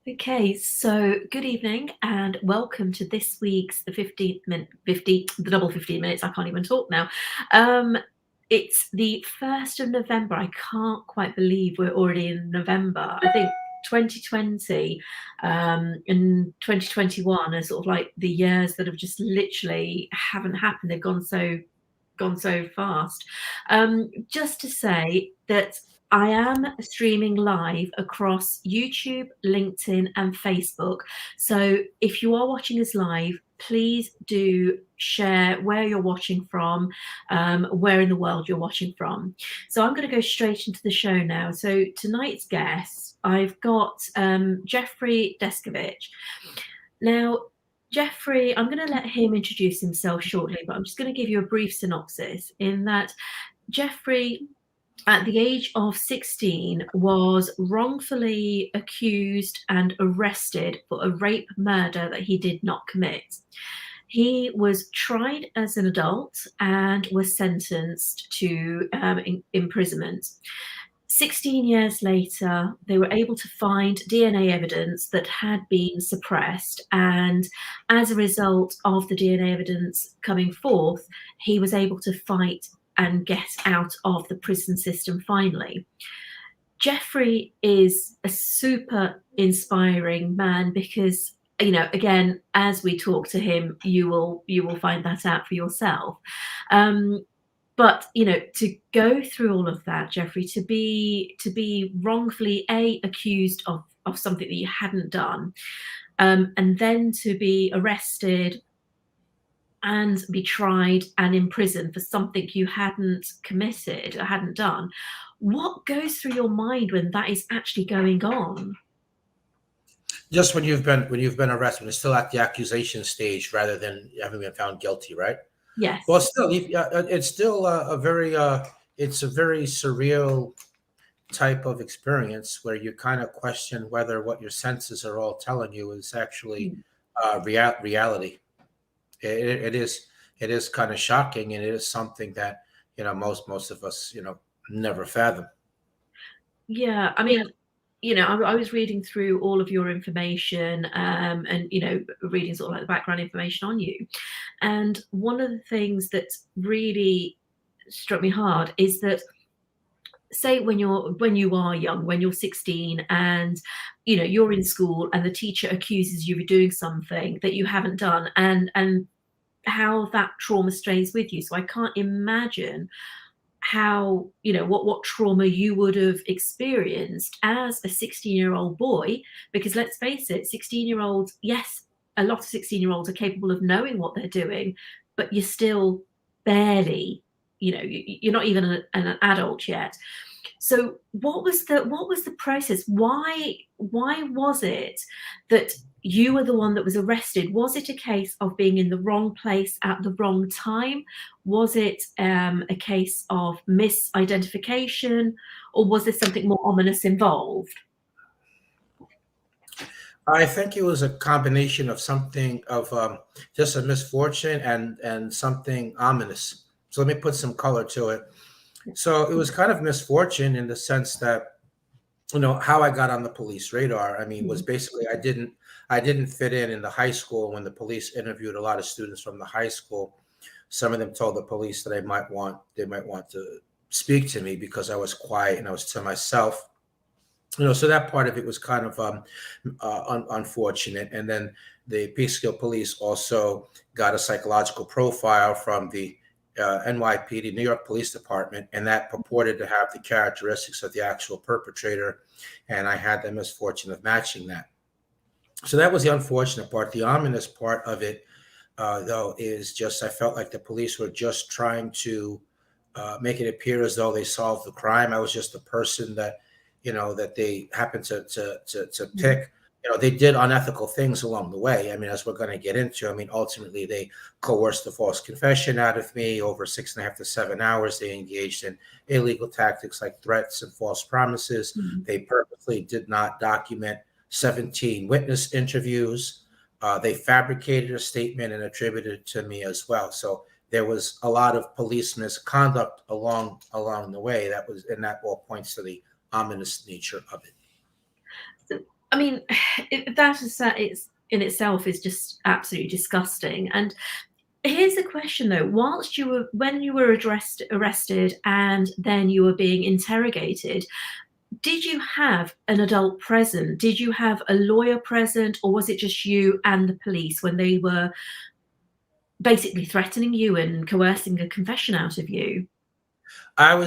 Okay, so good evening and welcome to this week's the double 15 minutes. I can't even talk now. Um, it's the 1st of November. I can't quite believe we're already in November. I think 2020 and 2021 are sort of like the years that have just literally haven't happened. They've gone so fast. Just to say that I am streaming live across YouTube, LinkedIn, and Facebook. So if you are watching us live, please do share where you're watching from, where in the world you're watching from. So I'm going to go straight into the show now. So tonight's guest, I've got Jeffrey Deskovic. Now, Jeffrey, I'm going to let him introduce himself shortly, but I'm just going to give you a brief synopsis in that Jeffrey, at the age of 16, was wrongfully accused and arrested for a rape murder that he did not commit. He was tried as an adult and was sentenced to imprisonment. 16 years later, they were able to find DNA evidence that had been suppressed. And as a result of the DNA evidence coming forth, he was able to fight and get out of the prison system finally. Jeffrey is a super inspiring man because, again, as we talk to him, you will find that out for yourself. But to go through all of that, Jeffrey, to be wrongfully accused of something that you hadn't done, and then to be arrested and be tried and imprisoned for something you hadn't committed or hadn't done. What goes through your mind when that is actually going on? Just when you've been arrested, when it's still at the accusation stage rather than having been found guilty, right? Well, Yes. still, it's still it's a very surreal type of experience where you kind of question whether what your senses are all telling you is actually Mm. reality. It is kind of shocking, and it is something that most of us never fathom. Yeah, I mean, I was reading through all of your information, and reading sort of like the background information on you. And one of the things that really struck me hard is that, say, when you are young, when you're 16, and you're in school and the teacher accuses you of doing something that you haven't done, and how that trauma stays with you. So I can't imagine how, what trauma you would have experienced as a 16-year-old boy, because let's face it, 16-year-olds, yes, a lot of 16-year-olds are capable of knowing what they're doing, but you're still barely, you're not even an adult yet. So what was the process? Why was it that you were the one that was arrested? Was it a case of being in the wrong place at the wrong time? Was it a case of misidentification, or was there something more ominous involved? I think it was a combination of something of just a misfortune and something ominous. So let me put some color to it. So it was kind of misfortune in the sense that how I got on the police radar. I mean, was Mm. basically I didn't fit in the high school. When the police interviewed a lot of students from the high school, some of them told the police that they might want to speak to me because I was quiet and I was to myself. So that part of it was kind of unfortunate. And then the Peekskill police also got a psychological profile from the NYPD, New York Police Department, and that purported to have the characteristics of the actual perpetrator. And I had the misfortune of matching that. So that was the unfortunate part. The ominous part of it, though, is just I felt like the police were just trying to make it appear as though they solved the crime. I was just a person that they happened to Mm. pick. They did unethical things along the way. I mean, as we're going to get into, I mean, ultimately they coerced a false confession out of me over 6.5 to 7 hours. They engaged in illegal tactics like threats and false promises. Mm. They purposely did not document 17 witness interviews. They fabricated a statement and attributed it to me as well. So there was a lot of police misconduct along the way. And that all points to the ominous nature of it. I mean, it's in itself is just absolutely disgusting. And here's the question though: when you were arrested, and then you were being interrogated, did you have an adult present? Did you have a lawyer present, or was it just you and the police when they were basically threatening you and coercing a confession out of you? I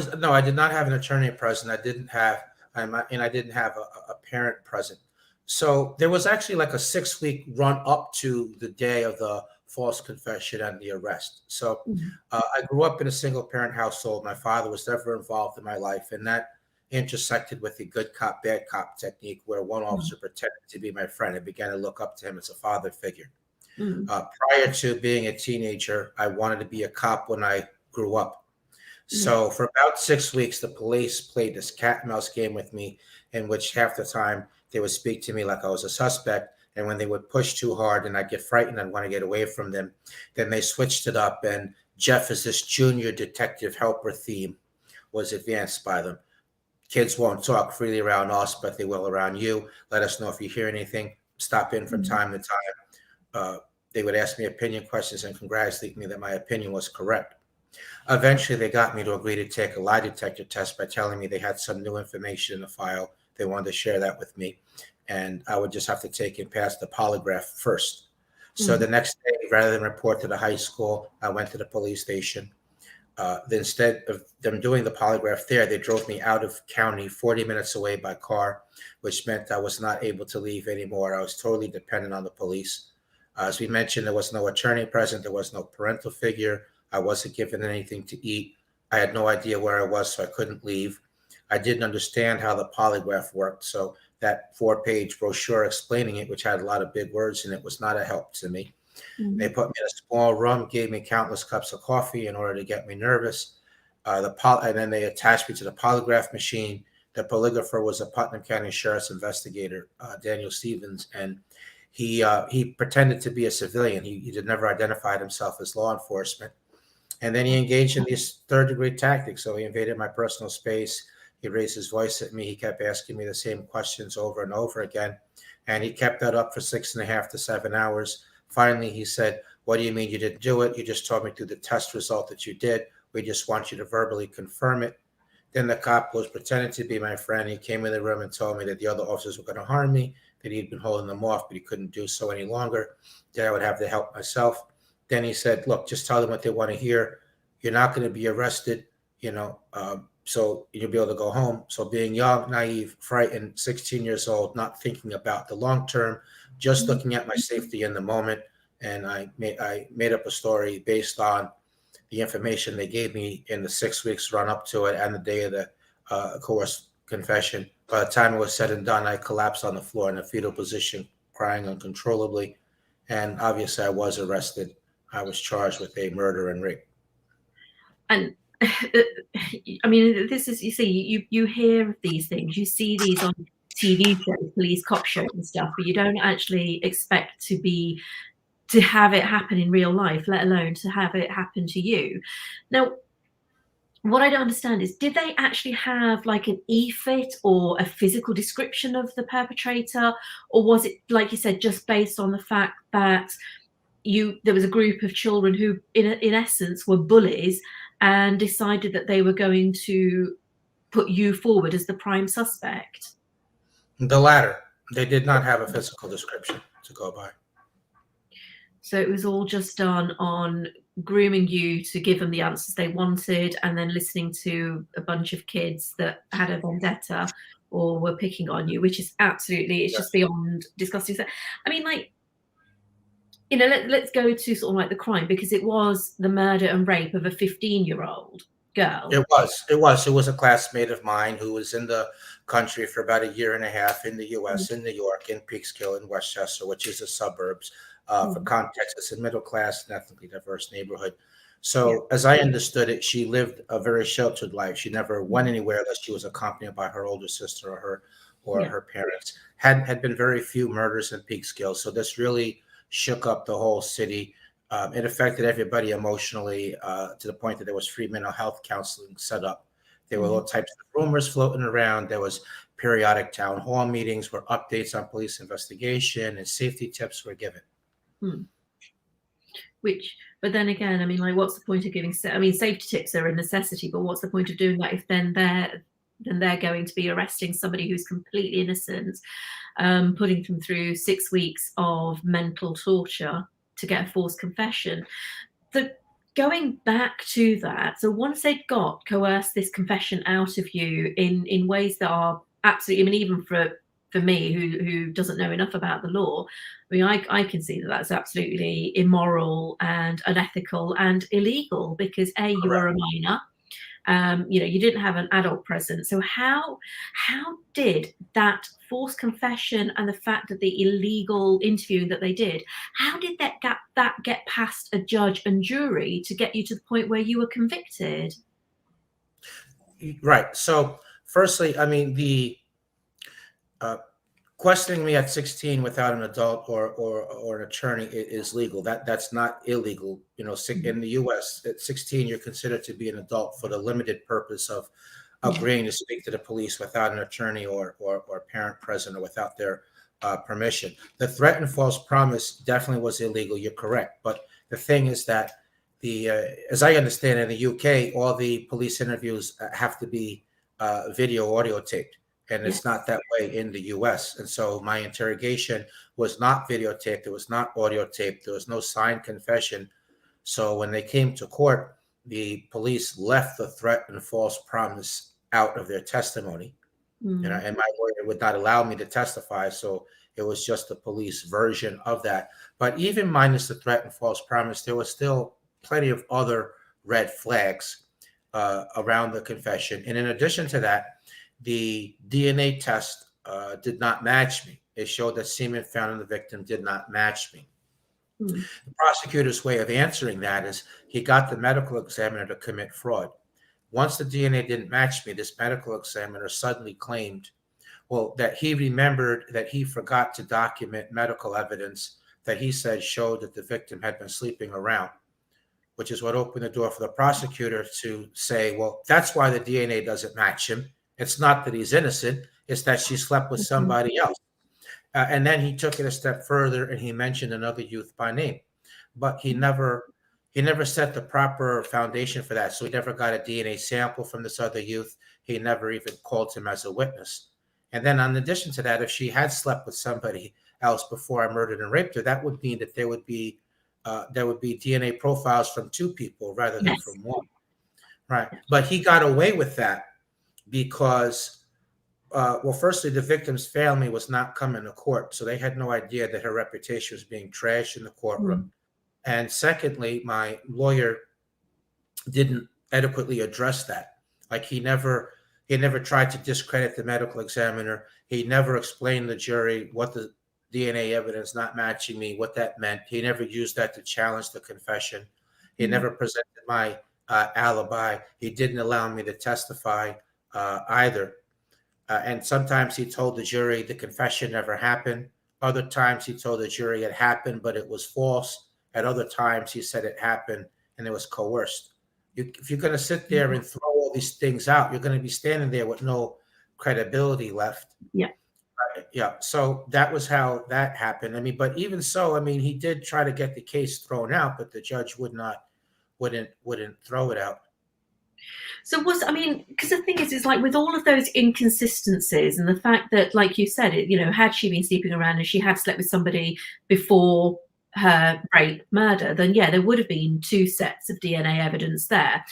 did not have an attorney present. I didn't have a parent present. So there was actually like a 6 week run up to the day of the false confession and the arrest. So Mhm. I grew up in a single parent household. My father was never involved in my life, and that intersected with the good cop, bad cop technique, where one Mm. officer pretended to be my friend and began to look up to him as a father figure. Mm. Prior to being a teenager, I wanted to be a cop when I grew up. Yeah. So for about 6 weeks, the police played this cat and mouse game with me, in which half the time they would speak to me like I was a suspect. And when they would push too hard and I'd get frightened, I'd want to get away from them, then they switched it up. And Jeff is this junior detective helper theme was advanced by them. Kids won't talk freely around us, but they will around you. Let us know if you hear anything. Stop in from Mm. time to time. They would ask me opinion questions and congratulate me that my opinion was correct. Eventually, they got me to agree to take a lie detector test by telling me they had some new information in the file. They wanted to share that with me, and I would just have to take and pass the polygraph first. So Mm. the next day, rather than report to the high school, I went to the police station. Instead of them doing the polygraph there, they drove me out of county 40 minutes away by car, which meant I was not able to leave anymore. I was totally dependent on the police. As we mentioned, there was no attorney present, there was no parental figure. I wasn't given anything to eat. I had no idea where I was, so I couldn't leave. I didn't understand how the polygraph worked, so that 4 page brochure explaining it, which had a lot of big words in it, was not a help to me. They Mm. put me in a small room, gave me countless cups of coffee in order to get me nervous. And then they attached me to the polygraph machine. The polygrapher was a Putnam County Sheriff's investigator, Daniel Stevens, and he pretended to be a civilian. He did never identified himself as law enforcement. And then he engaged in these third degree tactics. So he invaded my personal space. He raised his voice at me. He kept asking me the same questions over and over again. And he kept that up for 6.5 to 7 hours. Finally, he said, "What do you mean you didn't do it? You just told me through the test result that you did. We just want you to verbally confirm it." Then the cop was pretending to be my friend. He came in the room and told me that the other officers were going to harm me, that he'd been holding them off, but he couldn't do so any longer, that I would have to help myself. Then he said, "Look, just tell them what they want to hear. You're not going to be arrested, so you'll be able to go home." So being young, naive, frightened, 16 years old, not thinking about the long term, just Mm. looking at my safety in the moment. And I made up a story based on the information they gave me in the 6 weeks run up to it and the day of the coerced confession. By the time it was said and done, I collapsed on the floor in a fetal position, crying uncontrollably. And obviously, I was arrested. I was charged with a murder and rape. And I mean, this is, you see, you hear of these things, you see these on TV shows, police cop shows and stuff, but you don't actually expect to have it happen in real life, let alone to have it happen to you. Now, what I don't understand is, did they actually have like an e-fit or a physical description of the perpetrator, or was it, like you said, just based on the fact that there was a group of children who in essence were bullies and decided that they were going to put you forward as the prime suspect? The latter, they did not have a physical description to go by. So it was all just done on grooming you to give them the answers they wanted, and then listening to a bunch of kids that had a vendetta or were picking on you, which is absolutely, it's just Yes. beyond disgusting. So, I mean, like, let's go to sort of like the crime, because it was the murder and rape of a 15-year-old girl. It was a classmate of mine who was in the country for about a year and a half in the U.S., in New York, in Peekskill, in Westchester, which is the suburbs. For Mm. context, it's a middle class and ethnically diverse neighborhood. Yeah. So, as I understood it, she lived a very sheltered life. She never went Mm. anywhere unless she was accompanied by her older sister or Yeah. her parents. Had been very few murders in Peekskill, so this really shook up the whole city. It affected everybody emotionally to the point that there was free mental health counseling set up. There were all Mm. types of rumors floating around. There was periodic town hall meetings where updates on police investigation and safety tips were given. But then again, I mean, like, what's the point of giving? I mean, safety tips are a necessity, but what's the point of doing that if then they're going to be arresting somebody who's completely innocent, putting them through 6 weeks of mental torture to get a forced confession? Going back to that, so once they'd coerced this confession out of you in ways that are absolutely, I mean, even for me who doesn't know enough about the law, I mean, I can see that that's absolutely immoral and unethical and illegal, because you are a minor. You didn't have an adult present. So how did that forced confession and the fact that the illegal interviewing that they did, how did that get past a judge and jury to get you to the point where you were convicted? Right. So firstly, I mean, the questioning me at 16 without an adult or an attorney is legal. That's not illegal. In the U.S., at 16, you're considered to be an adult for the limited purpose of agreeing to speak to the police without an attorney or parent present, or without their permission. The threat and false promise definitely was illegal. You're correct. But the thing is that as I understand, in the UK, all the police interviews have to be video audio taped. And it's not that way in the US. And so my interrogation was not videotaped. It was not audio taped. There was no signed confession. So when they came to court, the police left the threat and false promise out of their testimony. And my lawyer would not allow me to testify. So it was just the police version of that. But even minus the threat and false promise, there was still plenty of other red flags around the confession. And in addition to that, the DNA test did not match me. It showed that semen found in the victim did not match me. The prosecutor's way of answering that is he got the medical examiner to commit fraud. Once the DNA didn't match me, this medical examiner suddenly claimed, that he remembered that he forgot to document medical evidence that he said showed that the victim had been sleeping around, which is what opened the door for the prosecutor to say, well, that's why the DNA doesn't match him. It's not that he's innocent. It's that she slept with somebody else. And then he took it a step further and he mentioned another youth by name, but he never set the proper foundation for that. So he never got a DNA sample from this other youth. He never even called him as a witness. And then in addition to that, if she had slept with somebody else before I murdered and raped her, that would mean that there would be DNA profiles from two people rather than from one. Right. But he got away with that because, firstly, the victim's family was not coming to court, so they had no idea that her reputation was being trashed in the courtroom. And secondly, my lawyer didn't adequately address that. Like he never tried to discredit the medical examiner. He never explained to the jury what the DNA evidence not matching me, what that meant. He never used that to challenge the confession. He never presented my alibi. He didn't allow me to testify either. And sometimes he told the jury the confession never happened. Other times he told the jury it happened, but it was false. At other times he said it happened and it was coerced. If you're going to sit there and throw all these things out, you're going to be standing there with no credibility left. Yeah. So that was how that happened. I mean, but even so, I mean, he did try to get the case thrown out, but the judge wouldn't throw it out. So because the thing is like with all of those inconsistencies and the fact that, like you said, had she been sleeping around and she had slept with somebody before her rape, murder, then there would have been two sets of DNA evidence there.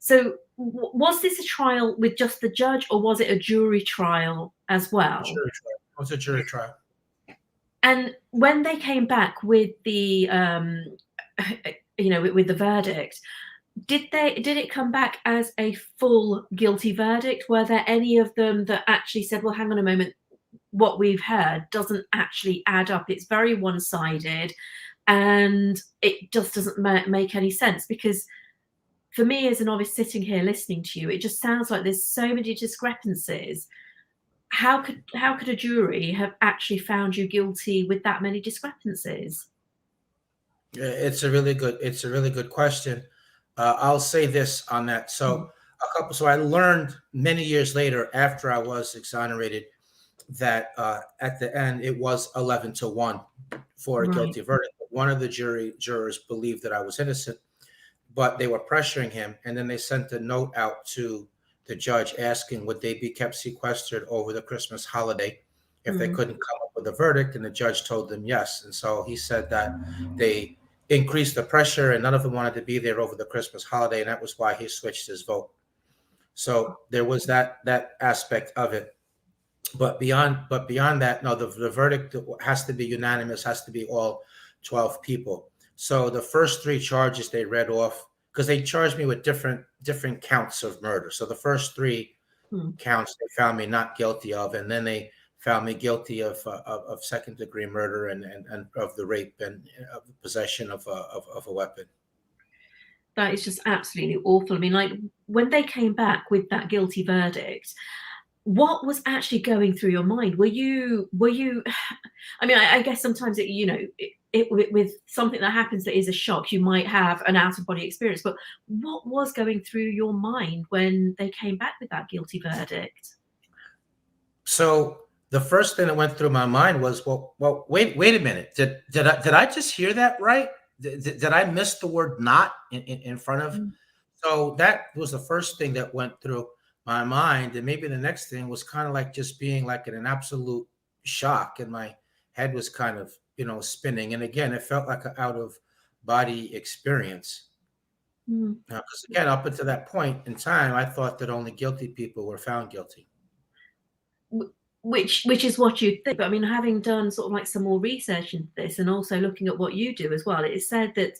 So was this a trial with just the judge, or was it a jury trial as well? Jury trial. It was a jury trial. And when they came back with the, with the verdict, did it come back as a full guilty verdict? Were there any of them that actually said, well, hang on a moment, what we've heard doesn't actually add up? It's very one-sided and it just doesn't make any sense? Because for me as a novice sitting here listening to you, it just sounds like there's so many discrepancies. How could a jury have actually found you guilty with that many discrepancies? It's a really good question. I'll say this on that. So So I learned many years later, after I was exonerated, that at the end it was 11-1 for a Right. guilty verdict. One of the jurors believed that I was innocent, but they were pressuring him, and then they sent a note out to the judge asking would they be kept sequestered over the Christmas holiday if they Mm. couldn't come up with a verdict, and the judge told them yes. And so he said that they increased the pressure and none of them wanted to be there over the Christmas holiday, and that was why he switched his vote. So there was that aspect of it. But beyond that, no, the verdict has to be unanimous, has to be all 12 people. So the first three charges they read off, because they charged me with different counts of murder. So the first three Mm. counts they found me not guilty of, and then they found me guilty of second degree murder and of the rape and of the possession of a weapon. That is just absolutely awful. I mean, like, when they came back with that guilty verdict, what was actually going through your mind? Were you I mean, I guess sometimes with something that happens that is a shock, you might have an out of body experience, but what was going through your mind when they came back with that guilty verdict? So the first thing that went through my mind was, well, wait a minute. Did I just hear that right? Did I miss the word "not" in front of? Mm. So that was the first thing that went through my mind, and maybe the next thing was kind of like just being like in an absolute shock, and my head was kind of spinning. And again, it felt like an out of body experience. Mm. Because again, up until that point in time, I thought that only guilty people were found guilty. Which is what you'd think. But I mean, having done sort of like some more research into this and also looking at what you do as well, it is said that,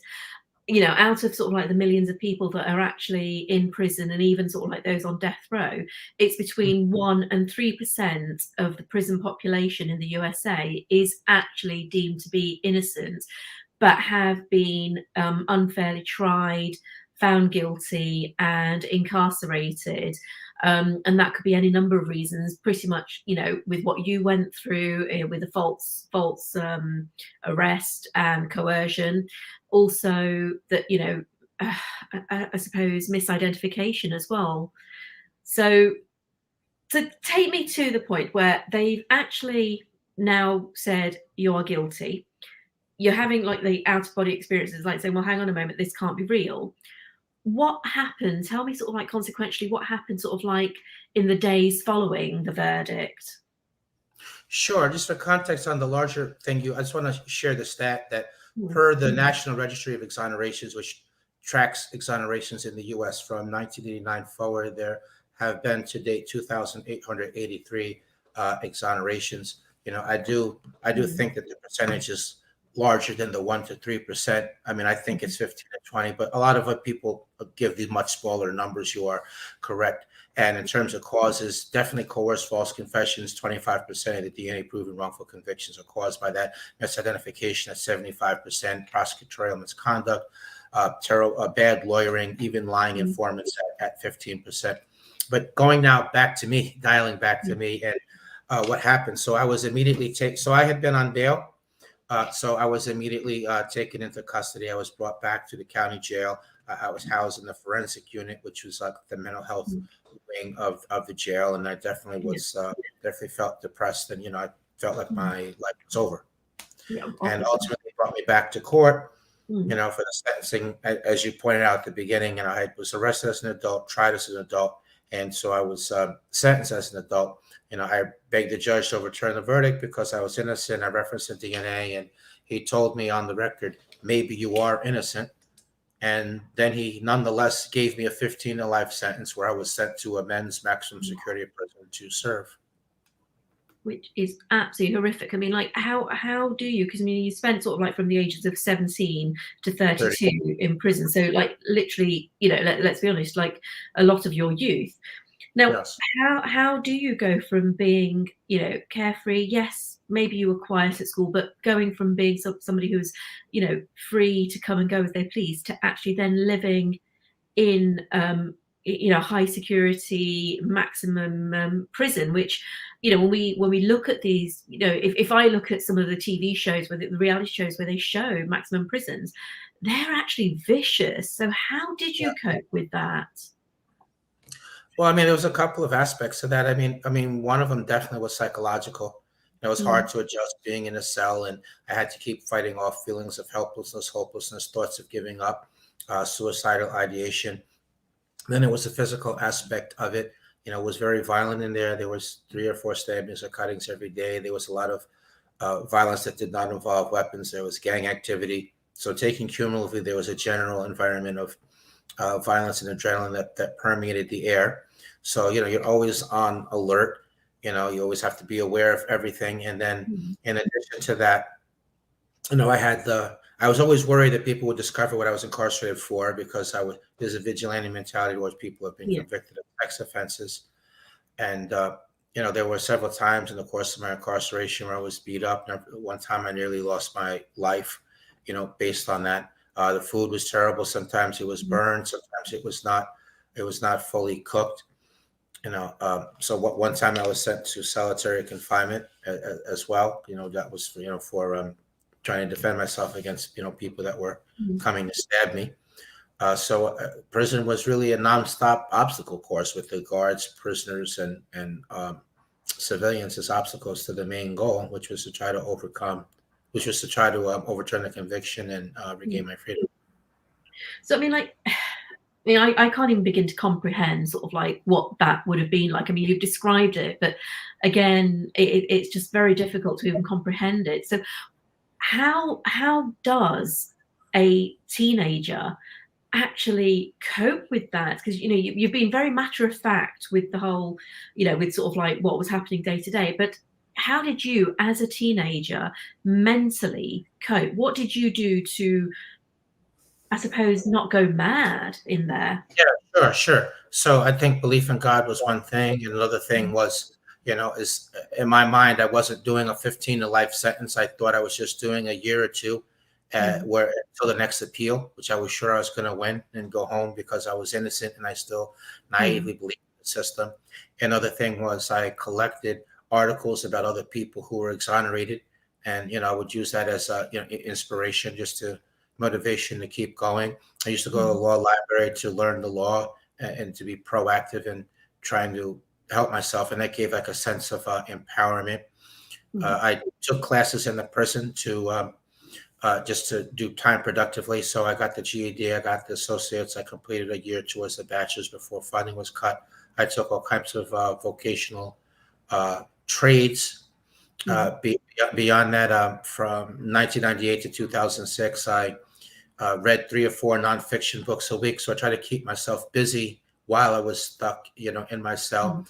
out of sort of like the millions of people that are actually in prison and even sort of like those on death row, it's between 1 and 3% of the prison population in the USA is actually deemed to be innocent, but have been unfairly tried, found guilty, and incarcerated. And that could be any number of reasons, pretty much, with what you went through with the false arrest and coercion. Also, that, I suppose misidentification as well. So take me to the point where they've actually now said you are guilty. You're having like the out of body experiences, like saying, well, hang on a moment, this can't be real. What happened? Tell me sort of like consequentially what happened sort of like in the days following the verdict. Sure. Just for context on the larger thing, I just want to share the stat that Mm. per the National Registry of Exonerations, which tracks exonerations in the U.S. from 1989 forward, there have been to date 2,883 exonerations. I do Mm. think that the percentage is larger than the 1 to 3%. I mean, I think it's 15 to 20, but a lot of people give these much smaller numbers. You are correct. And in terms of causes, definitely coerced false confessions. 25% of the DNA-proven wrongful convictions are caused by that. Misidentification at 75%. Prosecutorial misconduct, bad lawyering, even lying Mm. informants at 15%. But going now back to me, dialing back to Mm. me, and what happened. So I was immediately So I had been on bail. So I was immediately taken into custody. I was brought back to the county jail. I was housed in the forensic unit, which was like the mental health Mm. wing of the jail, and I definitely Yeah. was definitely felt depressed, and I felt like Mm. my life was over. Yeah, And obviously. ultimately brought me back to court, Mm. for the sentencing. As you pointed out at the beginning, and I was arrested as an adult, tried as an adult, and so I was sentenced as an adult. I begged the judge to overturn the verdict because I was innocent. I referenced the DNA, and he told me on the record, maybe you are innocent. And then he nonetheless gave me a 15 to life sentence where I was sent to a men's maximum security prison to serve. Which is absolutely horrific. I mean, like, how do you? Because I mean, you spent sort of like from the ages of 17 to 30. 32 in prison. So, like, literally, let's be honest, like a lot of your youth. Now, Yes. how do you go from being, carefree? Yes, maybe you were quiet at school, but going from being somebody who's, free to come and go as they please to actually then living in, high security maximum prison, which, when we look at these, if I look at some of the TV shows, the reality shows where they show maximum prisons, they're actually vicious. So how did you cope with that? Well, I mean, there was a couple of aspects to that. I mean, one of them definitely was psychological. It was hard Mm, to adjust being in a cell, and I had to keep fighting off feelings of helplessness, hopelessness, thoughts of giving up, suicidal ideation. Then it was the physical aspect of it. It was very violent in there. There was 3 or 4 stabbings or cuttings every day. There was a lot of violence that did not involve weapons. There was gang activity. So taking cumulatively, there was a general environment of violence and adrenaline that permeated the air. So, you're always on alert. You always have to be aware of everything. And then mm, in addition to that, I was always worried that people would discover what I was incarcerated for, because there's a vigilante mentality towards people who have been yeah. convicted of sex offenses. And, there were several times in the course of my incarceration where I was beat up. And one time I nearly lost my life, based on that. The food was terrible. Sometimes it was Mm, burned. Sometimes it was not fully cooked. So one time I was sent to solitary confinement as well. That was for trying to defend myself against people that were mm. coming to stab me. So prison was really a nonstop obstacle course with the guards, prisoners, and civilians as obstacles to the main goal, which was to try to overturn the conviction and Mm. regain my freedom. So I mean, like, I can't even begin to comprehend sort of like what that would have been like. I mean, you've described it, but again, it's just very difficult to even comprehend it. So how does a teenager actually cope with that? Because you've been very matter of fact with the whole, with sort of like what was happening day to day, but how did you as a teenager mentally cope? What did you do to, I suppose, not go mad in there? Yeah, sure, sure. So I think belief in God was one thing, and another thing Mm, was, is in my mind, I wasn't doing a 15 to life sentence. I thought I was just doing a year or two, mm, where until the next appeal, which I was sure I was going to win and go home because I was innocent and I still mm, naively believed in the system. Another thing was I collected articles about other people who were exonerated, and I would use that as inspiration, just to motivation to keep going. I used to go to the mm, law library to learn the law, and to be proactive in trying to help myself, and that gave like a sense of empowerment. mm, I took classes in the prison to just to do time productively. So I got the GED, I got the associates, I completed a year towards the bachelor's before funding was cut. I took all kinds of vocational trades. mm, Beyond that, from 1998 to 2006, I read 3 or 4 nonfiction books a week. So I try to keep myself busy while I was stuck, in my cell. mm,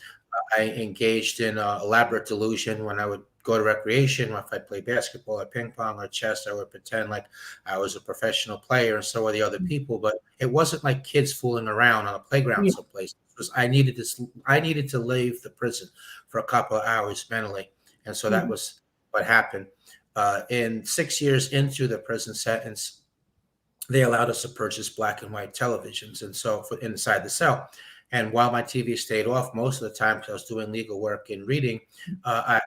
I engaged in elaborate delusion when I would go to recreation. If I play basketball or ping pong or chess, I would pretend like I was a professional player, and so were the other mm. people. But it wasn't like kids fooling around on a playground Yeah. someplace. It was, I needed this. I needed to leave the prison for a couple of hours mentally, and so that Mm, was what happened. In 6 years into the prison sentence, they allowed us to purchase black and white televisions, and so for inside the cell. And while my TV stayed off most of the time because I was doing legal work and reading, I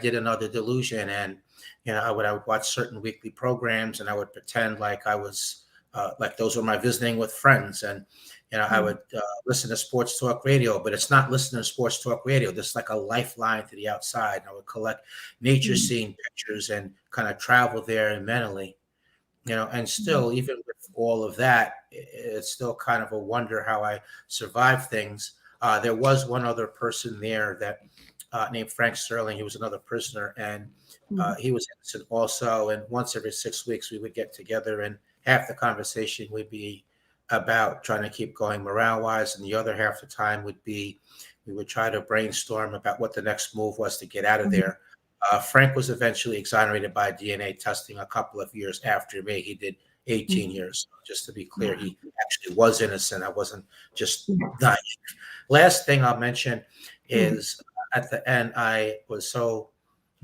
did another delusion, and I would watch certain weekly programs, and I would pretend like I was like those were my visiting with friends, and I mm, would listen to sports talk radio, but it's not listening to sports talk radio. This is like a lifeline to the outside. And I would collect nature mm, scene pictures and kind of travel there and mentally. And mm, still, even with all of that, it's still kind of a wonder how I survived things. There was one other person there that named Frank Sterling. He was another prisoner, and mm, he was innocent also. And once every 6 weeks, we would get together, and half the conversation would be about trying to keep going morale wise, and the other half the time would be we would try to brainstorm about what the next move was to get out of mm, there. Frank was eventually exonerated by DNA testing a couple of years after me. He did 18 mm. years. Just to be clear, Wow. he actually was innocent. I wasn't just Yeah. naive. Last thing I'll mention Mm, is at the end, I was so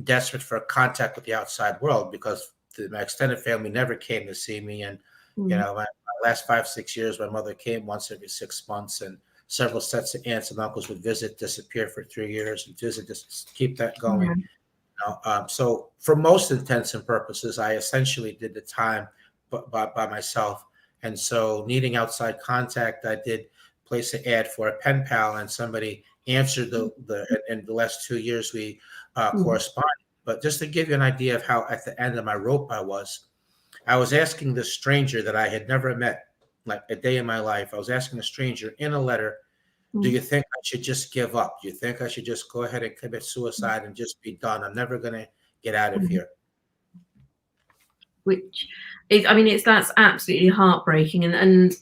desperate for contact with the outside world because my extended family never came to see me. And, mm, my last 5, 6 years, my mother came once every 6 months, and several sets of aunts and uncles would visit, disappear for 3 years, and visit, just keep that going. yeah. So for most intents and purposes, I essentially did the time by myself. And so needing outside contact, I did place an ad for a pen pal, and somebody answered in the last 2 years we corresponded. But just to give you an idea of how at the end of my rope I was asking this stranger that I had never met, like a day in my life. I was asking a stranger in a letter, do you think I should just give up? Do you think I should just go ahead and commit suicide and just be done? I'm never going to get out of here. Which is, I mean, that's absolutely heartbreaking. And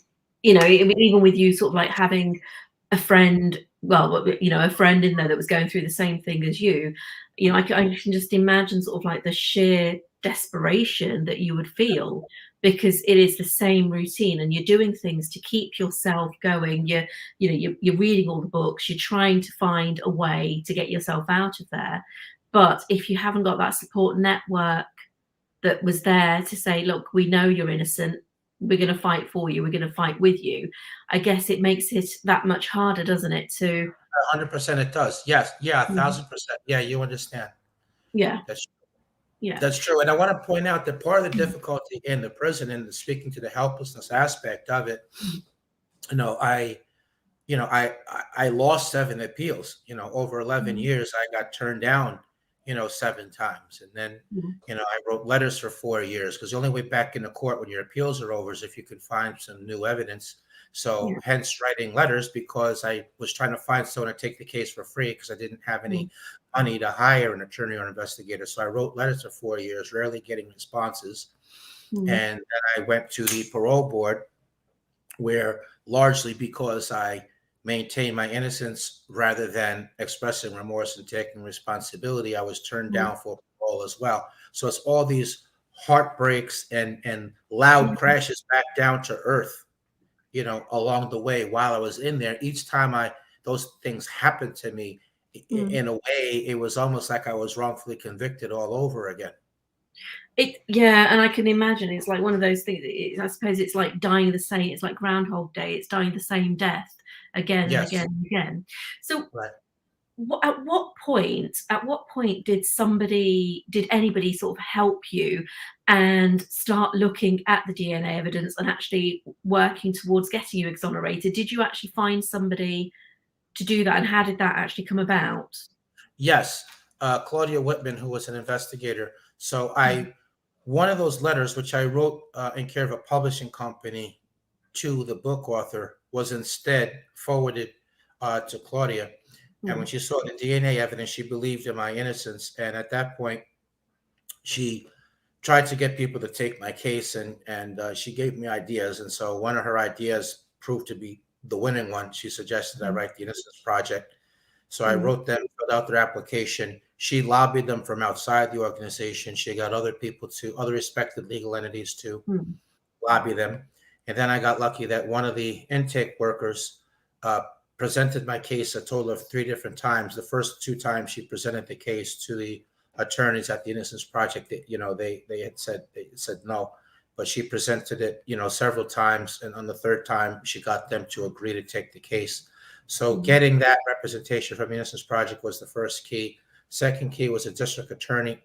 even with you sort of like having a friend, a friend in there that was going through the same thing as you, I can just imagine sort of like the sheer desperation that you would feel, because it is the same routine and you're doing things to keep yourself going. You're reading all the books, you're trying to find a way to get yourself out of there. But if you haven't got that support network that was there to say, look, we know you're innocent, we're going to fight for you, we're going to fight with you, I guess it makes it that much harder, doesn't it? 100% it does. Yes. Yeah. 1,000%. Yeah. You understand. Yeah. That's true. And I want to point out that part of the difficulty in the prison, and speaking to the helplessness aspect of it, I lost 7 appeals. Over 11 years, I got turned down 7 times. And then, I wrote letters for 4 years, because the only way back into court when your appeals are over is if you can find some new evidence. So hence writing letters, because I was trying to find someone to take the case for free, because I didn't have any money to hire an attorney or investigator. So I wrote letters for 4 years, rarely getting responses. And then I went to the parole board, where largely because I maintain my innocence rather than expressing remorse and taking responsibility, I was turned down for parole as well. So it's all these heartbreaks and loud crashes back down to earth, along the way while I was in there. Each time those things happened to me, in a way, it was almost like I was wrongfully convicted all over again. And I can imagine it's like one of those things. I suppose it's like dying the same. It's like Groundhog Day. It's dying the same death again and again and again. So, at what point did anybody sort of help you and start looking at the DNA evidence and actually working towards getting you exonerated? Did you actually find somebody to do that, and how did that actually come about? Yes, Claudia Whitman, who was an investigator. So one of those letters, which I wrote in care of a publishing company to the book author, was instead forwarded to Claudia. And when she saw the DNA evidence, she believed in my innocence. And at that point, she tried to get people to take my case, and she gave me ideas. And so one of her ideas proved to be the winning one. She suggested I write the Innocence Project. So I wrote them, filled out their application. She lobbied them from outside the organization. She got other respected legal entities to lobby them. And then I got lucky that one of the intake workers presented my case a total of 3 different times. The first 2 times she presented the case to the attorneys at the Innocence Project, they said no, but she presented it, several times. And on the 3rd time, she got them to agree to take the case. So getting that representation from the Innocence Project was the first key. Second key was a district attorney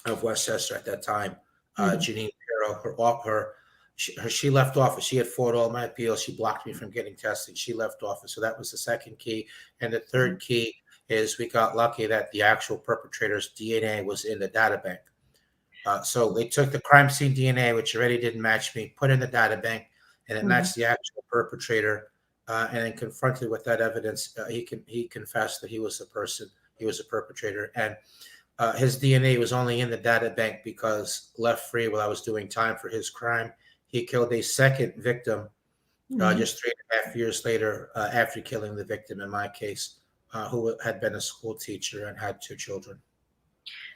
of Westchester at that time, Janine Pirro. She left office. She had fought all my appeals. She blocked me from getting tested. She left office. So that was the second key. And the third key is we got lucky that the actual perpetrator's DNA was in the data bank. So they took the crime scene DNA, which already didn't match me, put in the data bank, and it matched the actual perpetrator. And then confronted with that evidence, he confessed that he was the person. He was a perpetrator, and his DNA was only in the data bank because left free while I was doing time for his crime. He killed a second victim just 3.5 years later after killing the victim in my case, who had been a school teacher and had 2 children.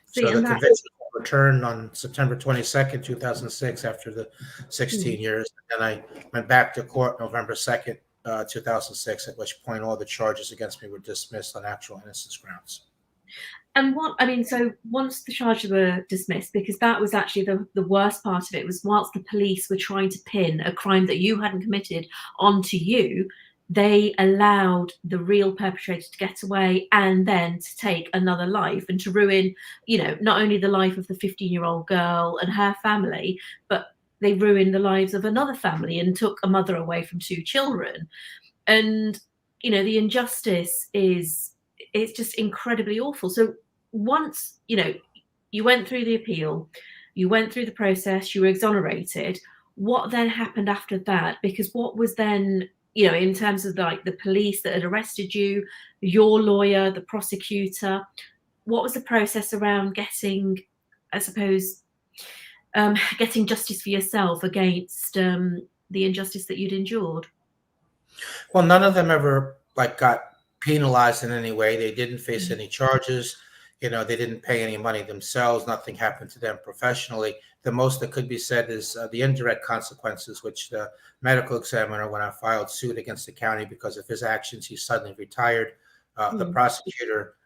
So the conviction was returned on September 22nd, 2006, after the 16 years. And I went back to court November 2nd, 2006, at which point all the charges against me were dismissed on actual innocence grounds. And so once the charges were dismissed, because that was actually the worst part of it, was whilst the police were trying to pin a crime that you hadn't committed onto you, they allowed the real perpetrator to get away and then to take another life and to ruin, not only the life of the 15-year-old girl and her family, but they ruined the lives of another family and took a mother away from 2 children. And the injustice is, it's just incredibly awful. So once you went through the appeal, you went through the process, you were exonerated, what then happened after that? Because what was then, in terms of like the police that had arrested you, your lawyer, the prosecutor, what was the process around getting, I suppose, getting justice for yourself against the injustice that you'd endured? Well, none of them ever like got penalized in any way. They didn't face Mm. any charges. They didn't pay any money themselves. Nothing happened to them professionally. The most that could be said is the indirect consequences, which the medical examiner, when I filed suit against the county because of his actions, he suddenly retired. The Mm. prosecutor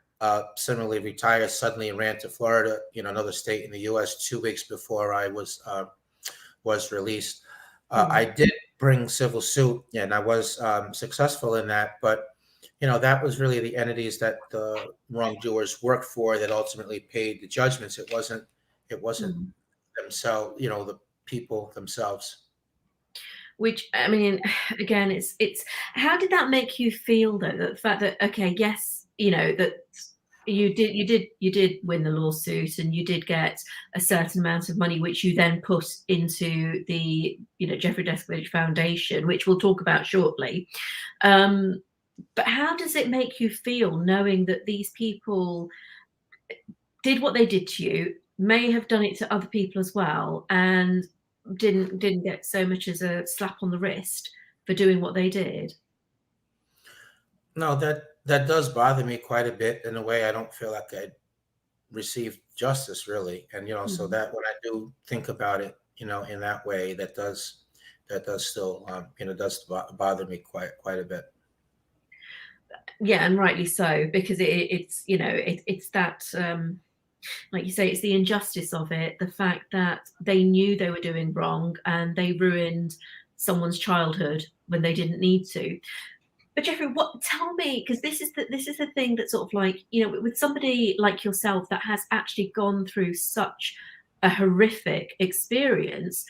similarly retired suddenly and ran to Florida, another state in the U.S. 2 weeks before I was released. I Mm. did bring civil suit, and I was successful in that. But that was really the entities that the wrongdoers worked for that ultimately paid the judgments. It wasn't Mm. themselves, the people themselves. Which, I mean, again, it's how did that make you feel though? The fact that, okay, yes, that you did win the lawsuit and you did get a certain amount of money, which you then put into the Jeffrey Deskovic Foundation, which we'll talk about shortly. But how does it make you feel knowing that these people did what they did to you, may have done it to other people as well, and didn't get so much as a slap on the wrist for doing what they did? No, that does bother me quite a bit. In a way, I don't feel like I received justice really, and so Mm. that when I do think about it, in that way, that does still bother me quite a bit. Yeah, and rightly so, because it's that, like you say, it's the injustice of it, the fact that they knew they were doing wrong and they ruined someone's childhood when they didn't need to. But Jeffrey, tell me, because this is the thing that sort of like, with somebody like yourself that has actually gone through such a horrific experience,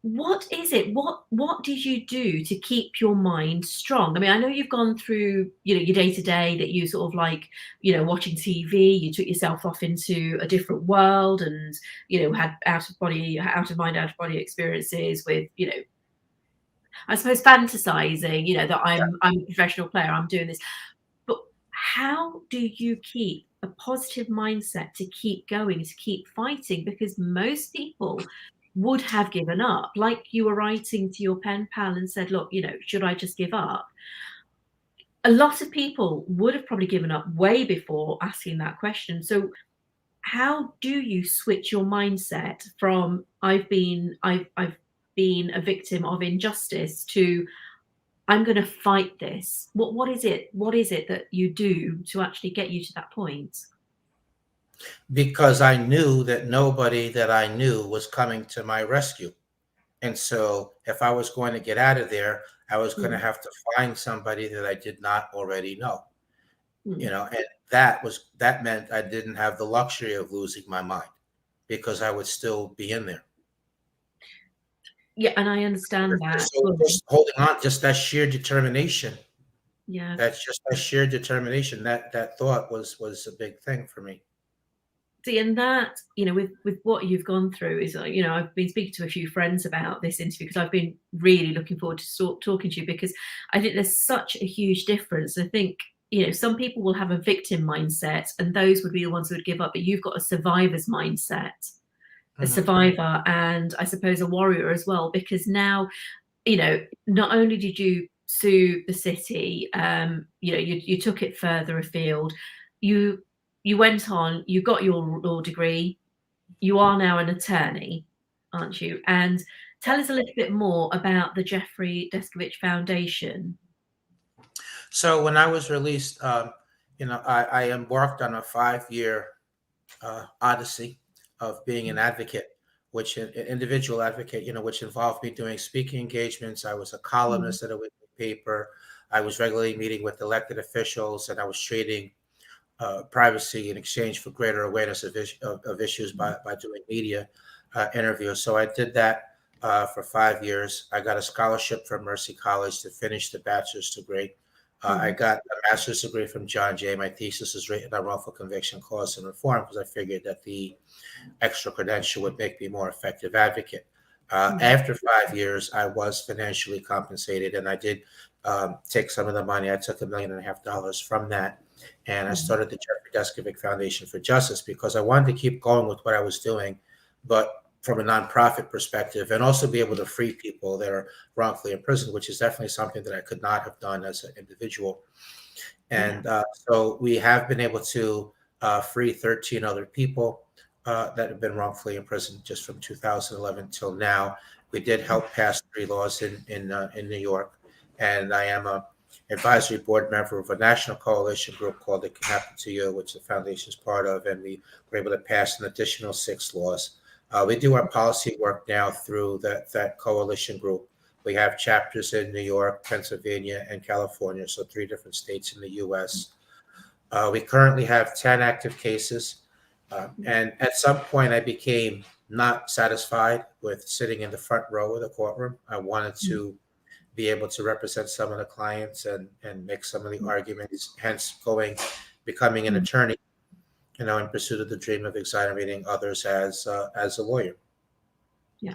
what is it? What did you do to keep your mind strong? I mean, I know you've gone through, your day to day, that you sort of like, watching TV, you took yourself off into a different world and, had out of mind, out of body experiences with, I suppose fantasizing, that I'm a professional player, I'm doing this. But how do you keep a positive mindset to keep going, to keep fighting? Because most people would have given up. Like you were writing to your pen pal and said, look, should I just give up? A lot of people would have probably given up way before asking that question. So how do you switch your mindset from I've been a victim of injustice to I'm going to fight this? What is it? What is it that you do to actually get you to that point? Because I knew that nobody that I knew was coming to my rescue. And so if I was going to get out of there, I was going to Mm. have to find somebody that I did not already know, Mm. and that meant I didn't have the luxury of losing my mind because I would still be in there. Yeah, and I understand that So fully. just holding on, just that sheer determination. Yeah. That's just that sheer determination. That thought was a big thing for me. See, and that, with what you've gone through is, I've been speaking to a few friends about this interview because I've been really looking forward to talking to you, because I think there's such a huge difference. I think, some people will have a victim mindset and those would be the ones who would give up, but you've got a survivor's mindset, a Mhm. survivor, and I suppose a warrior as well, because now, not only did you sue the city, you took it further afield. You you went on, you got your law degree, you are now an attorney, aren't you? And tell us a little bit more about the Jeffrey Deskovic Foundation. So when I was released, I embarked on a 5-year odyssey of being an advocate, which an individual advocate, which involved me doing speaking engagements. I was a Mm. columnist at a weekly paper. I was regularly meeting with elected officials, and I was trading privacy in exchange for greater awareness of issues by doing media interviews. So I did that for 5 years. I got a scholarship from Mercy College to finish the bachelor's degree. I Mm. got a master's degree from John Jay. My thesis is written on wrongful conviction, cause, and reform because I figured that the extra credential would make me a more effective advocate. Mm. After 5 years, I was financially compensated, and I did take some of the money. I took $1.5 million from that, and I Mm. started the Jeffrey Deskovic Foundation for Justice because I wanted to keep going with what I was doing, but from a nonprofit perspective, and also be able to free people that are wrongfully imprisoned, which is definitely something that I could not have done as an individual. Yeah. And so we have been able to free 13 other people that have been wrongfully imprisoned just from 2011 till now. We did help pass 3 laws in New York, and I am a advisory board member of a national coalition group called It Can Happen to You, which the foundation is part of, and we were able to pass an additional 6 laws. We do our policy work now through that coalition group. We have chapters in New York, Pennsylvania, and California, so 3 different states in the U.S. We currently have 10 active cases. And at some point, I became not satisfied with sitting in the front row of the courtroom. I wanted Mm. to be able to represent some of the clients and make some of the arguments, hence becoming an Mm. attorney, in pursuit of the dream of exonerating others as a lawyer. Yeah.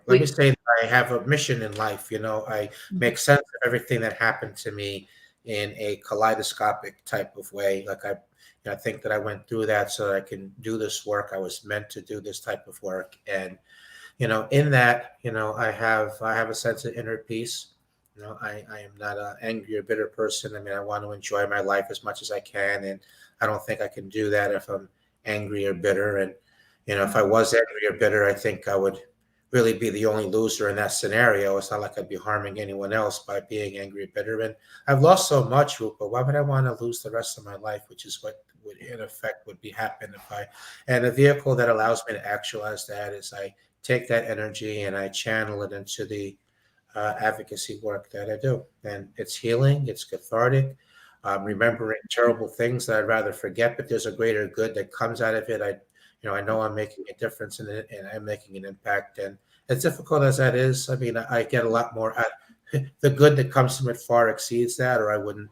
Let me We. say that I have a mission in life. I Mm. make sense of everything that happened to me in a kaleidoscopic type of way. Like I think that I went through that so that I can do this work. I was meant to do this type of work, and in that, I have a sense of inner peace. I am not an angry or bitter person. I mean, I want to enjoy my life as much as I can, and I don't think I can do that if I'm angry or bitter. And if I was angry or bitter, I think I would really be the only loser in that scenario. It's not like I'd be harming anyone else by being angry or bitter. And I've lost so much, Rupa. Why would I want to lose the rest of my life, which is what would in effect would be happen if I and the vehicle that allows me to actualize that is I take that energy and I channel it into the advocacy work that I do. And it's healing, it's cathartic. Remembering terrible things that I'd rather forget, but there's a greater good that comes out of it. I know I'm making a difference in it, and I'm making an impact. And as difficult as that is, I mean, I get a lot more. The good that comes from it far exceeds that, or I wouldn't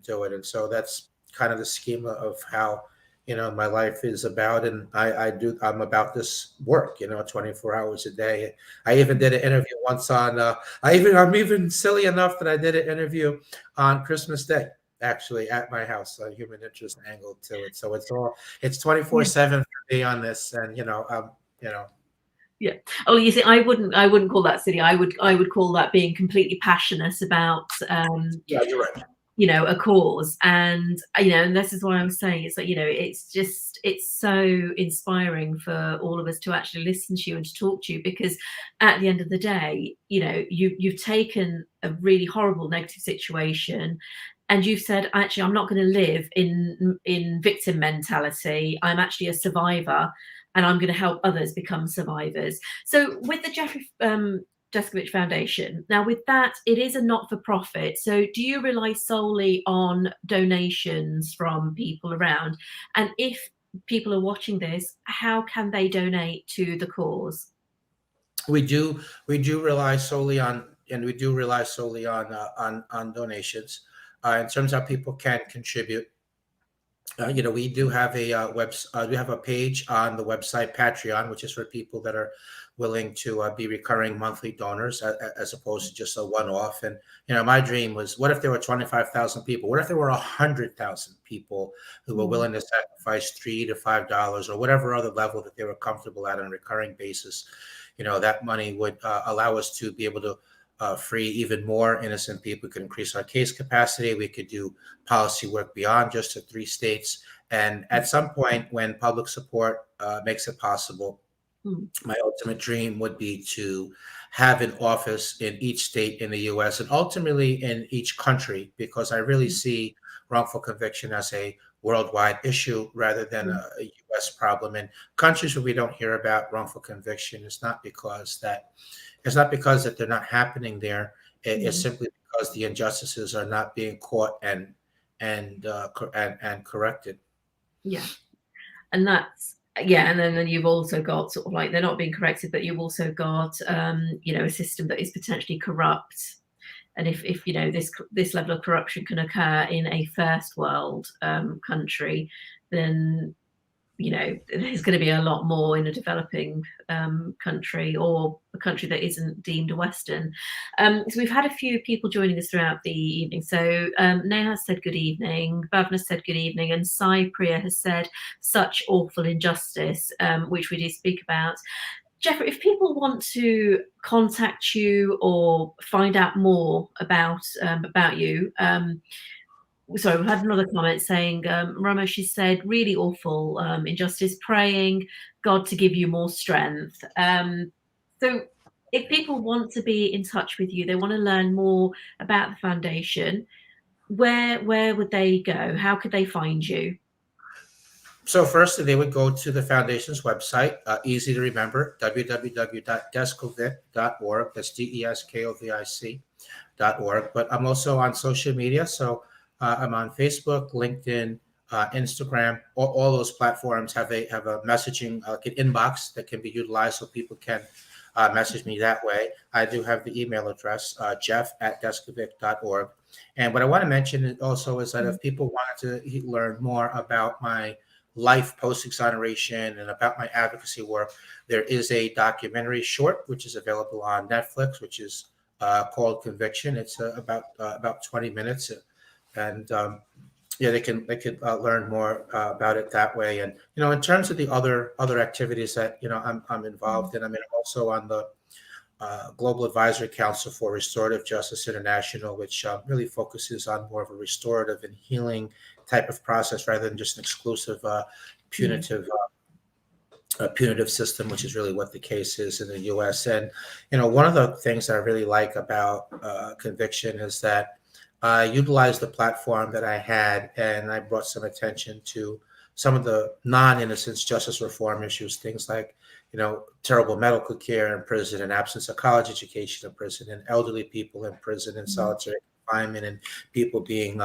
do it. And so that's kind of the schema of how my life is about, and I'm about this work 24 hours a day. I even did an interview once on I'm even silly enough that I did an interview on Christmas Day, actually, at my house, a human interest angle to it. So it's Yeah. 24/7 for me on this, and you know Yeah. Oh, you see, I wouldn't call that silly. I would call that being completely passionate about yeah, you're right. a cause. And and this is what I was saying, is that it's so inspiring for all of us to actually listen to you and to talk to you, because at the end of the day, you've taken a really horrible negative situation, and you've said, actually, I'm not going to live in victim mentality. I'm actually a survivor, and I'm going to help others become survivors. So with the Jeffrey Deskovic Foundation, now with that, it is a not-for-profit. So do you rely solely on donations from people around? And if people are watching this, how can they donate to the cause? We do rely solely on, on donations. In terms of how people can contribute, we do have we have a page on the website Patreon, which is for people that are willing to be recurring monthly donors, as opposed to just a one-off. And my dream was, what if there were 25,000 people? What if there were 100,000 people who were Mm. willing to sacrifice $3 to $5 or whatever other level that they were comfortable at on a recurring basis? That money would allow us to be able to free even more innocent people. We could increase our case capacity. We could do policy work beyond just the 3 states. And at some point, when public support makes it possible, Mm. my ultimate dream would be to have an office in each state in the US and ultimately in each country, because I really Mm. see wrongful conviction as a worldwide issue rather than Mm. a US problem. And countries where we don't hear about wrongful conviction, it's not because that they're not happening there. It's Mm. simply because the injustices are not being caught and corrected. Yeah. And that's Yeah, and then you've also got sort of like they're not being corrected, but you've also got a system that is potentially corrupt. And if this level of corruption can occur in a first world country, then there's going to be a lot more in a developing country, or a country that isn't deemed a Western. So we've had a few people joining us throughout the evening. So Neha has said good evening, Bhavna said good evening, and Sai Priya has said such awful injustice, which we do speak about. Jeffrey, if people want to contact you or find out more about you, sorry, we've had another comment saying, Roma, she said, really awful injustice, praying God to give you more strength. So if people want to be in touch with you, they want to learn more about the foundation, where would they go? How could they find you? So first, they would go to the foundation's website, easy to remember, www.deskovic.org. That's DESKOVIC.org. But I'm also on social media. So I'm on Facebook, LinkedIn, Instagram. All those platforms have a messaging, like an inbox that can be utilized so people can message me that way. I do have the email address, jeff@deskovic.org. And what I want to mention also is that if people wanted to learn more about my life post exoneration and about my advocacy work, there is a documentary short which is available on Netflix, which is called Conviction. It's about 20 minutes, and they can learn more about it that way. And in terms of the other activities that I'm involved in, I mean, I'm also on the Global Advisory Council for Restorative Justice International, which really focuses on more of a restorative and healing type of process rather than just an exclusive punitive system, which is really what the case is in the U.S. And one of the things that I really like about Conviction is that I utilized the platform that I had, and I brought some attention to some of the non-innocence justice reform issues, things like terrible medical care in prison, and absence of college education in prison, and elderly people in prison, and solitary confinement, and people being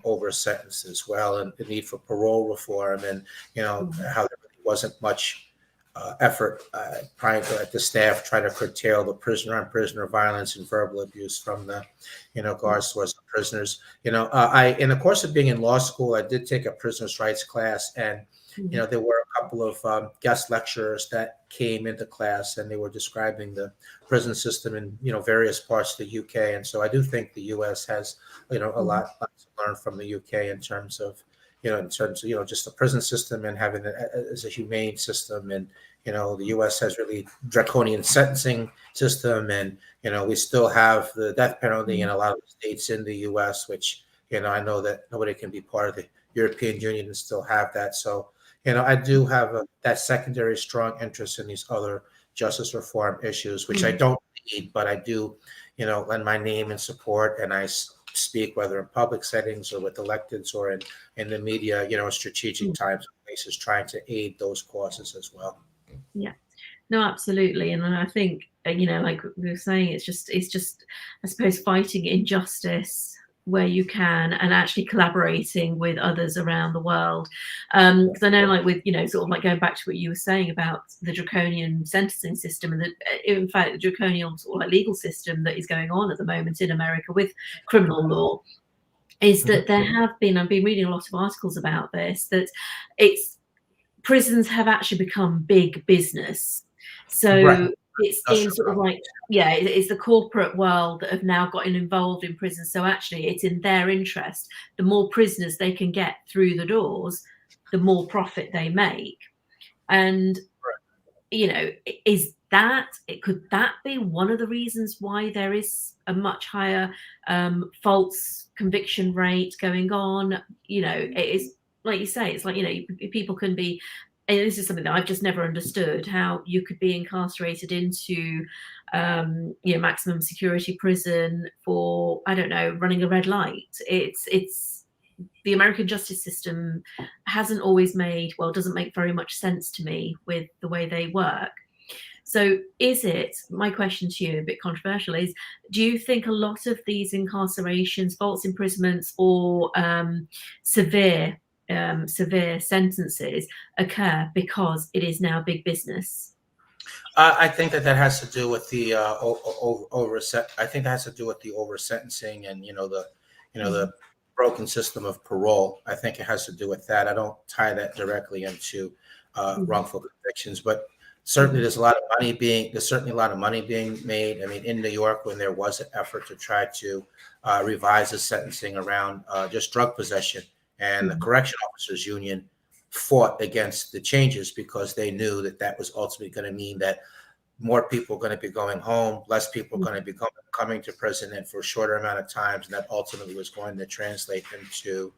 over sentenced as well, and the need for parole reform, and how there really wasn't much effort prior to the staff trying to curtail the prisoner-on-prisoner violence and verbal abuse from the guards towards the prisoners. I, in the course of being in law school, I did take a prisoners' rights class, and there were a couple of guest lecturers that came into class, and they were describing the prison system in various parts of the UK. And so I do think the US has a lot to learn from the UK in terms of just the prison system and having it as a humane system. And the US has really draconian sentencing system, and we still have the death penalty in a lot of the states in the US, which I know that nobody can be part of the European Union and still have that. So I do have that secondary strong interest in these other justice reform issues, which I don't need, but I do, lend my name and support, and I speak whether in public settings or with electeds or in the media, strategic times and places, trying to aid those causes as well. Yeah, no, absolutely. And I think, like we were saying, it's just, I suppose, fighting injustice where you can, and actually collaborating with others around the world. Because I know, like with sort of like going back to what you were saying about the draconian sentencing system, and in fact the draconian sort of like legal system that is going on at the moment in America with criminal law, is that there have been, I've been reading a lot of articles about this, that prisons have actually become big business. So it's in sort of like, it's the corporate world that have now gotten involved in prisons. So actually it's in their interest. The more prisoners they can get through the doors, the more profit they make. And, could that be one of the reasons why there is a much higher false conviction rate going on? It is, like you say, it's like, people can be, and this is something that I've just never understood, how you could be incarcerated into, maximum security prison for, I don't know, running a red light. It's the American justice system hasn't always doesn't make very much sense to me with the way they work. So my question to you, a bit controversial, is do you think a lot of these incarcerations, false imprisonments, or severe severe sentences occur because it is now big business? I think that that has to do with the over. I think that has to do with the over sentencing and Mm. the broken system of parole. I think it has to do with that. I don't tie that directly into Mm. wrongful convictions, but certainly Mm. there's certainly a lot of money being made. I mean, in New York, when there was an effort to try to revise the sentencing around just drug possession, and the Mm. correction officers union fought against the changes because they knew that that was ultimately going to mean that more people are going to be going home, less people are Mm. going to be coming to prison and for a shorter amount of times, and that ultimately was going to translate into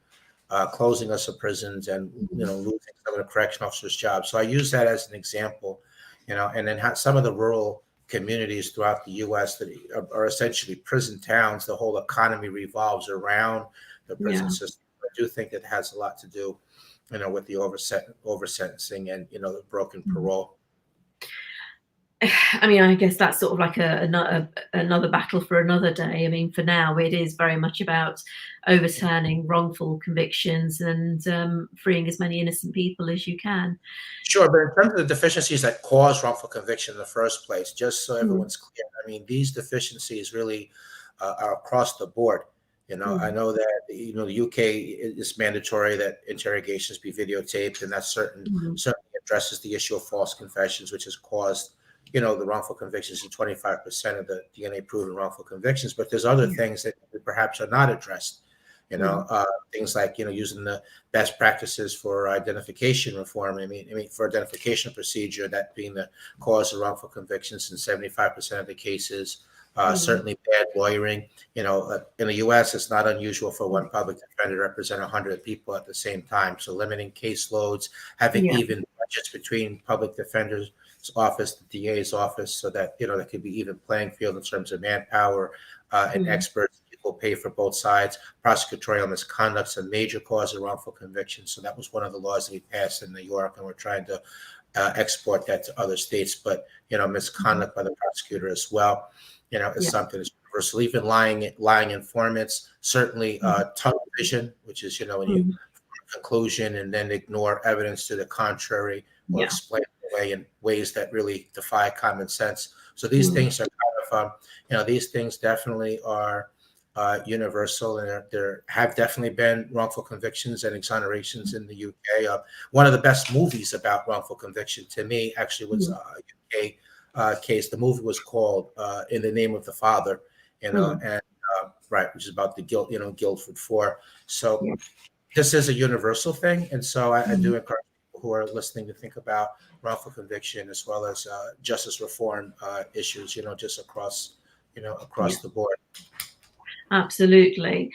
closing us of prisons and Mm. losing some of the correction officers' jobs. So I use that as an example, and then some of the rural communities throughout the U.S. that are essentially prison towns. The whole economy revolves around the prison Yeah. system. I do think it has a lot to do, with the over sentencing and the broken Mm. parole. I mean, I guess that's sort of like another battle for another day. I mean, for now, it is very much about overturning wrongful convictions and freeing as many innocent people as you can. Sure, but in terms of the deficiencies that cause wrongful conviction in the first place, just so Mm. everyone's clear, I mean, these deficiencies really are across the board. I Mm. know that the UK is mandatory that interrogations be videotaped, and that Mm. certainly addresses the issue of false confessions, which has caused the wrongful convictions in 25% of the DNA proven wrongful convictions. But there's other Yeah. things that perhaps are not addressed. Mm. Things like using the best practices for identification reform. I mean, for identification procedure, that being the cause of wrongful convictions in 75% of the cases. Mm. Certainly, bad lawyering. In the U.S., it's not unusual for Mm. one public defender to represent 100 people at the same time. So, limiting caseloads, having Yeah. even budgets between public defenders' office, the DA's office, so that there could be even playing field in terms of manpower and Mm. experts. Equal pay for both sides. Prosecutorial misconduct is a major cause of wrongful conviction. So that was one of the laws that we passed in New York, and we're trying to export that to other states. But Mhm. misconduct by the prosecutor as well, is Yeah. something that's universal. Even lying informants, certainly Mm. tunnel vision, which is when you Mm. conclusion and then ignore evidence to the contrary or Yeah. explain it away in ways that really defy common sense. So these Mm. things are these things definitely are universal, and there have definitely been wrongful convictions and exonerations in the UK. One of the best movies about wrongful conviction to me actually was Mm. a UK case. The movie was called "In the Name of the Father," Mm. and right, which is about the Guildford Four. So Yeah. this is a universal thing, and so I Mm. do encourage people who are listening to think about wrongful conviction as well as justice reform issues. Just Yeah. across the board. Absolutely.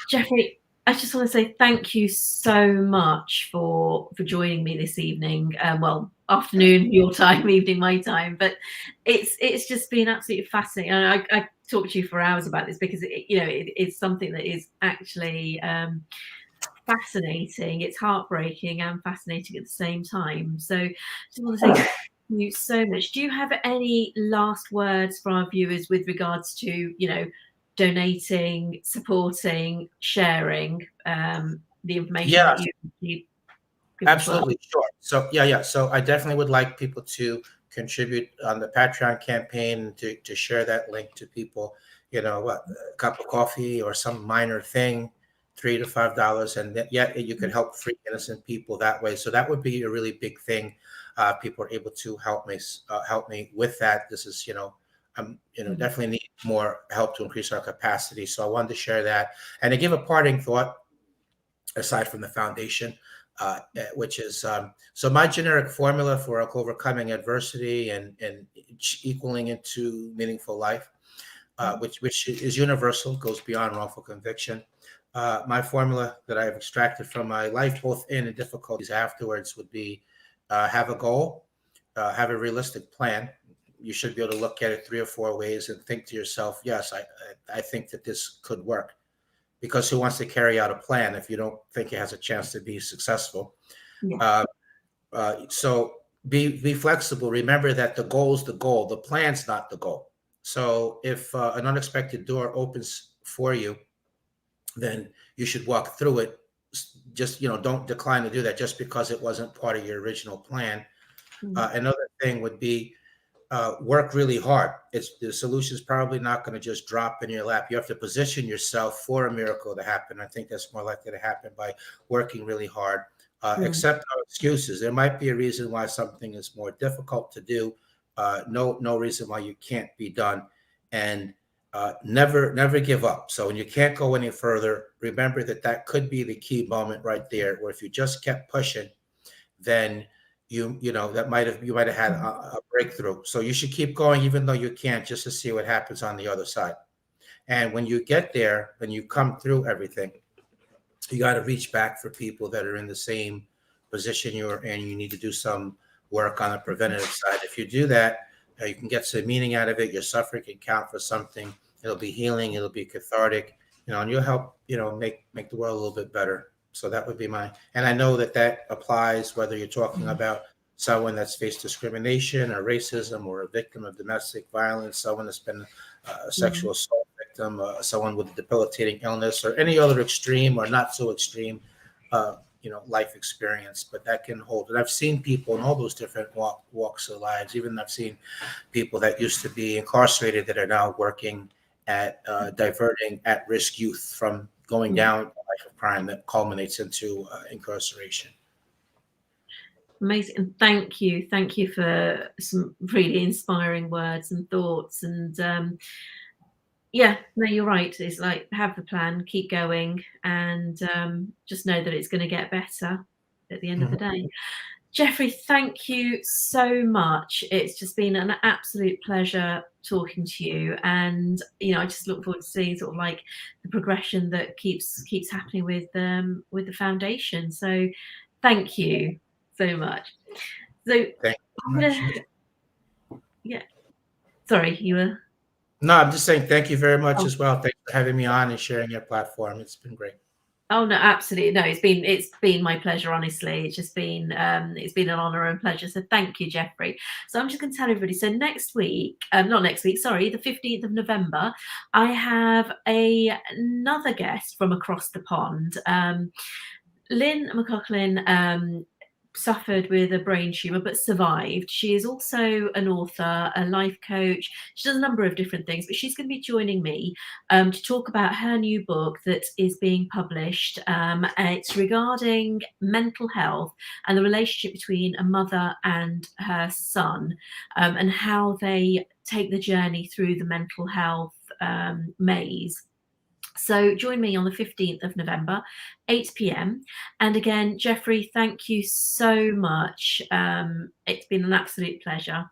Jeffrey, I just want to say thank you so much for joining me this evening. Well, afternoon your time, evening my time, but it's just been absolutely fascinating. And I talked to you for hours about this because it's something that is actually fascinating. It's heartbreaking and fascinating at the same time. So, I just want to say thank you so much. Do you have any last words for our viewers with regards to donating, supporting, sharing the information Yeah, that you given to us? absolutely, sure. So yeah. So I definitely would like people to contribute on the Patreon campaign to share that link to people. What, a cup of coffee or some minor thing, $3 to $5, and yet you could help free innocent people that way. So that would be a really big thing. People are able to help me with that. This is I'm Mm. definitely need more help to increase our capacity. So I wanted to share that and to give a parting thought aside from the foundation, which is so my generic formula for overcoming adversity and equaling into meaningful life, Mm. which is universal, goes beyond wrongful conviction. My formula that I've extracted from my life, both in and difficulties afterwards, would be have a goal, have a realistic plan. You should be able to look at it 3 or 4 ways and think to yourself, yes, I think that this could work, because who wants to carry out a plan if you don't think it has a chance to be successful? Yeah. Uh, so be flexible. Remember that the goal is the goal. The plan's not the goal. So if an unexpected door opens for you, then you should walk through it just, don't decline to do that just because it wasn't part of your original plan. Another thing would be work really hard. The solution is probably not going to just drop in your lap. You have to position yourself for a miracle to happen. I think that's more likely to happen by working really hard. Accept no excuses. There might be a reason why something is more difficult to do. No reason why you can't be done, and never give up. So when you can't go any further, remember that could be the key moment right there, where if you just kept pushing, then you might have had a breakthrough. So you should keep going even though you can't, just to see what happens on the other side. And when you get there, when you come through everything, you got to reach back for people that are in the same position you're in. You need to do some work on the preventative side. If you do that, you can get some meaning out of it. Your suffering can count for something. It'll be healing. It'll be cathartic, and you'll help, make the world a little bit better. So that would be and I know that applies whether you're talking about someone that's faced discrimination or racism, or a victim of domestic violence, someone that's been a sexual assault victim, someone with a debilitating illness, or any other extreme or not so extreme, life experience. But that can hold. And I've seen people in all those different walks of lives. Even I've seen people that used to be incarcerated that are now working at diverting at-risk youth from going down a life of crime that culminates into incarceration. Amazing. And thank you for some really inspiring words and thoughts. And no, you're right. It's like, have the plan, keep going, and just know that it's going to get better at the end of the day. Jeffrey, thank you so much. It's just been an absolute pleasure talking to you, and I just look forward to seeing sort of like the progression that keeps happening with the foundation. So thank you so much. So Thank you. Yeah, sorry, you were. No, I'm just saying thank you very much as well. Thanks for having me on and sharing your platform. It's been great. Oh no, absolutely. No, it's been my pleasure, honestly. It's been an honor and pleasure. So thank you, Jeffrey. So I'm just going to tell everybody. So next week, not next week, sorry, the 15th of November, I have another guest from across the pond. Lynn McLaughlin suffered with a brain tumor but survived. She is also an author, a life coach. She does a number of different things, but she's going to be joining me to talk about her new book that is being published. It's regarding mental health and the relationship between a mother and her son, and how they take the journey through the mental health maze. So join me on the 15th of November, 8 p.m. And again, Jeffrey, thank you so much. It's been an absolute pleasure.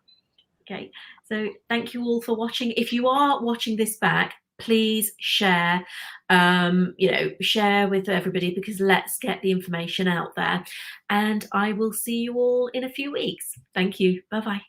Okay, so thank you all for watching. If you are watching this back, please share, share with everybody, because let's get the information out there. And I will see you all in a few weeks. Thank you. Bye-bye.